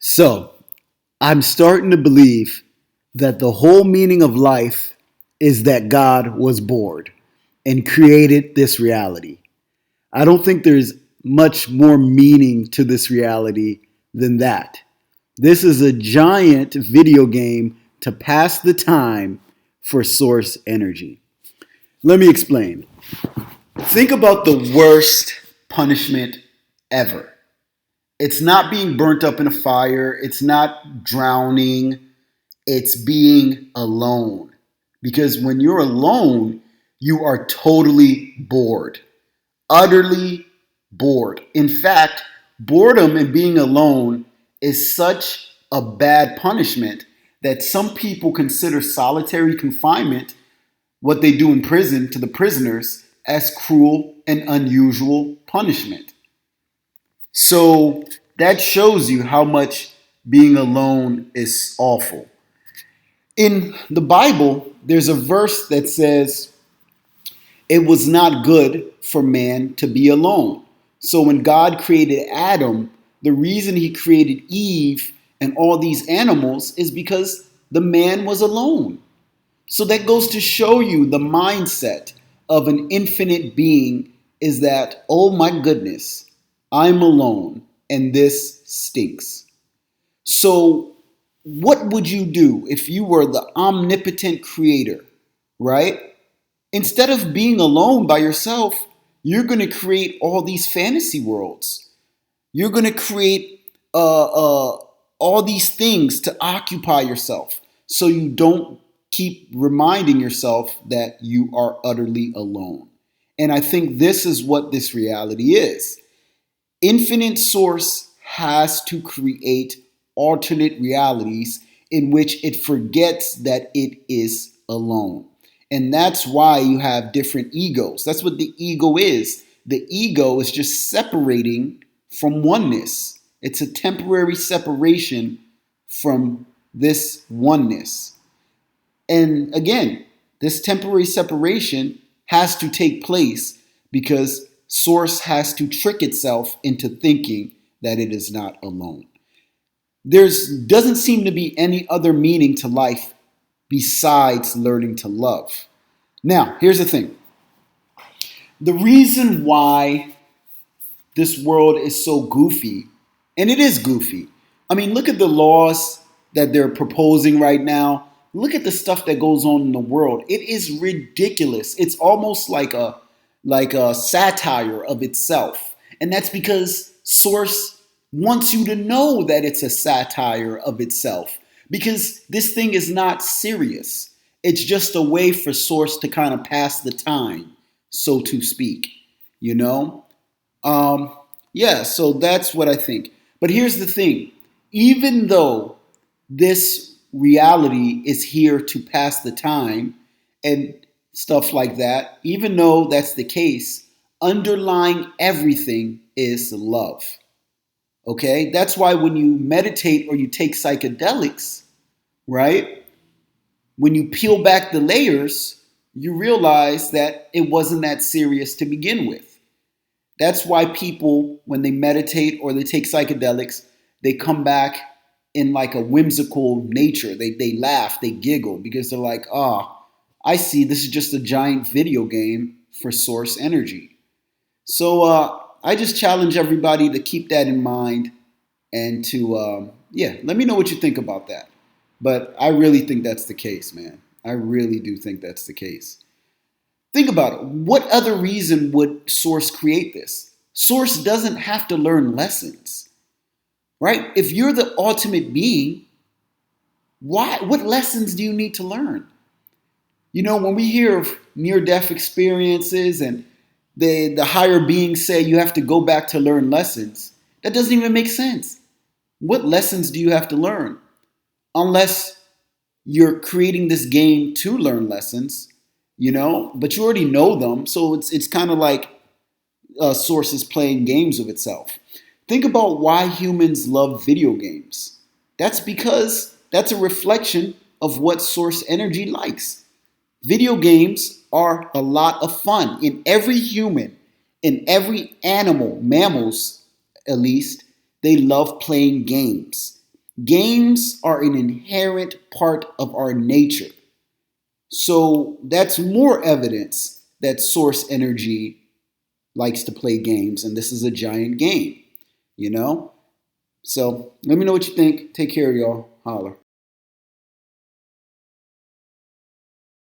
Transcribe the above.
So, I'm starting to believe that the whole meaning of life is that God was bored and created this reality. I don't think there's much more meaning to this reality than that. This is a giant video game to pass the time for source energy. Let me explain. Think about the worst punishment ever. It's not being burnt up in a fire, it's not drowning, it's being alone. Because when you're alone, you are totally bored, utterly bored. In fact, boredom and being alone is such a bad punishment that some people consider solitary confinement, what they do in prison to the prisoners, as cruel and unusual punishment. So that shows you how much being alone is awful. In the Bible, there's a verse that says, it was not good for man to be alone. So when God created Adam, the reason he created Eve and all these animals is because the man was alone. So that goes to show you the mindset of an infinite being is that, oh my goodness, I'm alone and this stinks. So what would you do if you were the omnipotent creator, right? Instead of being alone by yourself, you're going to create all these fantasy worlds. You're going to create all these things to occupy yourself so you don't keep reminding yourself that you are utterly alone. And I think this is what this reality is. Infinite Source has to create alternate realities in which it forgets that it is alone. And that's why you have different egos. That's what the ego is. The ego is just separating from oneness. It's a temporary separation from this oneness. And again, this temporary separation has to take place because Source has to trick itself into thinking that it is not alone. There doesn't seem to be any other meaning to life besides learning to love. Now, here's the thing. The reason why this world is so goofy, and it is goofy. I mean, look at the laws that they're proposing right now. Look at the stuff that goes on in the world. It is ridiculous. It's almost like a satire of itself. And that's because Source wants you to know that it's a satire of itself. Because this thing is not serious. It's just a way for Source to kind of pass the time, so to speak. You know? Yeah, so that's what I think. But here's the thing. Even though this reality is here to pass the time and stuff like that, even though that's the case, underlying everything is love. Okay? That's why when you meditate or you take psychedelics, right? When you peel back the layers, you realize that it wasn't that serious to begin with. That's why people, when they meditate or they take psychedelics, they come back in like a whimsical nature. They laugh, they giggle because they're like, I see this is just a giant video game for Source energy. So I just challenge everybody to keep that in mind and to, let me know what you think about that. But I really think that's the case, man. I really do think that's the case. Think about it. What other reason would Source create this? Source doesn't have to learn lessons, right? If you're the ultimate being, what lessons do you need to learn? You know, when we hear of near-death experiences and the higher beings say you have to go back to learn lessons, that doesn't even make sense. What lessons do you have to learn? Unless you're creating this game to learn lessons, you know, but you already know them. So it's kind of like Source is playing games with itself. Think about why humans love video games. That's because that's a reflection of what Source energy likes. Video games are a lot of fun. In every human, in every animal, mammals at least, they love playing games. Games are an inherent part of our nature. So that's more evidence that source energy likes to play games, and this is a giant game, you know? So let me know what you think. Take care, y'all. Holler.